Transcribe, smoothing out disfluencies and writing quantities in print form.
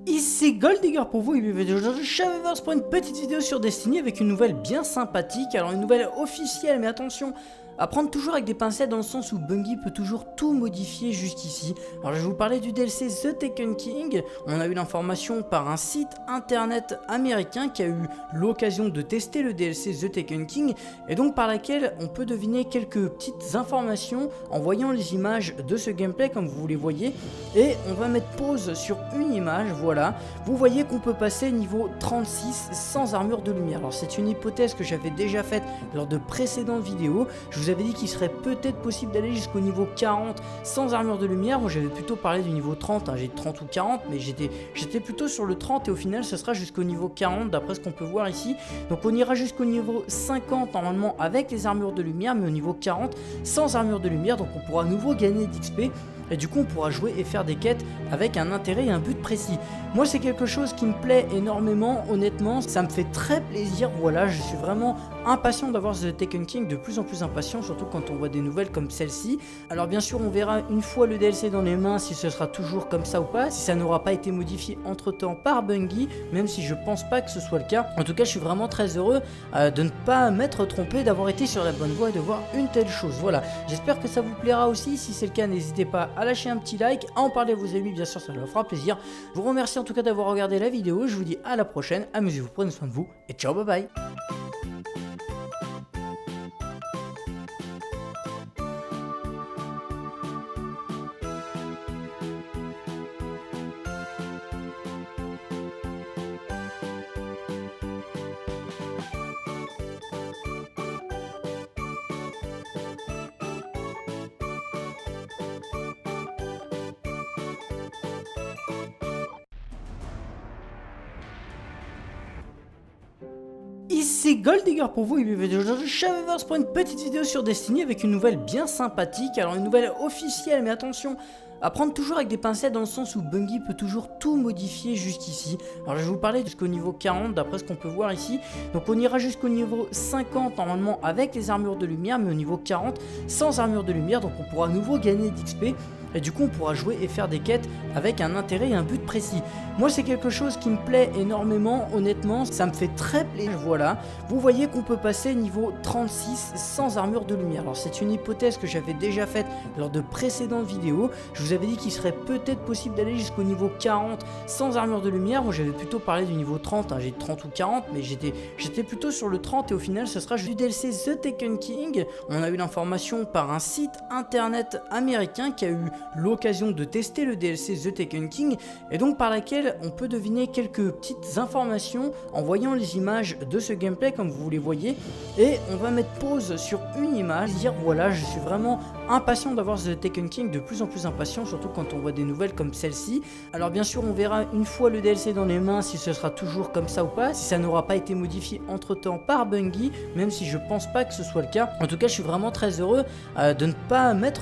Ici Goldigger pour vous et bienvenue aujourd'hui chez Weavers pour une petite vidéo sur Destiny avec une nouvelle bien sympathique. Alors une nouvelle officielle, mais attention à prendre toujours avec des pincettes dans le sens où Bungie peut toujours tout modifier jusqu'ici. Alors je vais vous parler du DLC The Taken King. On a eu l'information par un site internet américain qui a eu l'occasion de tester le DLC The Taken King et donc par laquelle on peut deviner quelques petites informations en voyant les images de ce gameplay comme vous les voyez. Et on va mettre pause sur une image, voilà. Vous voyez qu'on peut passer niveau 36 sans armure de lumière. Alors c'est une hypothèse que j'avais déjà faite lors de précédentes vidéos. Je vous avais dit qu'il serait peut-être possible d'aller jusqu'au niveau 40 sans armure de lumière. Moi j'avais plutôt parlé du niveau 30, hein. J'ai 30 ou 40, mais j'étais plutôt sur le 30 et au final ce sera jusqu'au niveau 40 d'après ce qu'on peut voir ici. Donc on ira jusqu'au niveau 50 normalement avec les armures de lumière, mais au niveau 40 sans armure de lumière, donc on pourra à nouveau gagner d'XP. Et du coup on pourra jouer et faire des quêtes avec un intérêt et un but précis. Moi c'est quelque chose qui me plaît énormément, honnêtement, ça me fait très plaisir, voilà, je suis vraiment impatient d'avoir The Taken King, de plus en plus impatient, surtout quand on voit des nouvelles comme celle-ci. Alors bien sûr on verra une fois le DLC dans les mains si ce sera toujours comme ça ou pas, si ça n'aura pas été modifié entre temps par Bungie, même si je pense pas que ce soit le cas. En tout cas je suis vraiment très heureux de ne pas m'être trompé, d'avoir été sur la bonne voie et de voir une telle chose, voilà. J'espère que ça vous plaira aussi, si c'est le cas n'hésitez pas à lâcher un petit like, à en parler à vos amis, bien sûr ça leur fera plaisir. Je vous remercie en tout cas d'avoir regardé la vidéo, je vous dis à la prochaine, amusez-vous, prenez soin de vous et ciao bye bye. Ici Goldigger pour vous et bienvenue aujourd'hui chez Weavers pour une petite vidéo sur Destiny avec une nouvelle bien sympathique. Alors une nouvelle officielle, mais attention à prendre toujours avec des pincettes dans le sens où Bungie peut toujours tout modifier jusqu'ici. Alors je vais vous parler jusqu'au niveau 40 d'après ce qu'on peut voir ici. Donc on ira jusqu'au niveau 50 normalement avec les armures de lumière, mais au niveau 40 sans armure de lumière, donc on pourra à nouveau gagner d'XP. Et du coup on pourra jouer et faire des quêtes avec un intérêt et un but précis. Moi c'est quelque chose qui me plaît énormément, honnêtement, ça me fait très plaisir, voilà. Vous voyez qu'on peut passer niveau 36 sans armure de lumière. Alors c'est une hypothèse que j'avais déjà faite lors de précédentes vidéos. Je vous avais dit qu'il serait peut-être possible d'aller jusqu'au niveau 40 sans armure de lumière. Moi j'avais plutôt parlé du niveau 30, hein. J'ai 30 ou 40, mais j'étais plutôt sur le 30 et au final ce sera du DLC The Taken King. On a eu l'information par un site internet américain qui a eu l'occasion de tester le DLC The Taken King et donc par laquelle on peut deviner quelques petites informations en voyant les images de ce gameplay comme vous les voyez. Et on va mettre pause sur une image, dire voilà, je suis vraiment impatient d'avoir The Taken King, de plus en plus impatient, surtout quand on voit des nouvelles comme celle-ci. Alors bien sûr on verra une fois le DLC dans les mains si ce sera toujours comme ça ou pas, si ça n'aura pas été modifié entre temps par Bungie, même si je pense pas que ce soit le cas. En tout cas je suis vraiment très heureux de ne pas mettre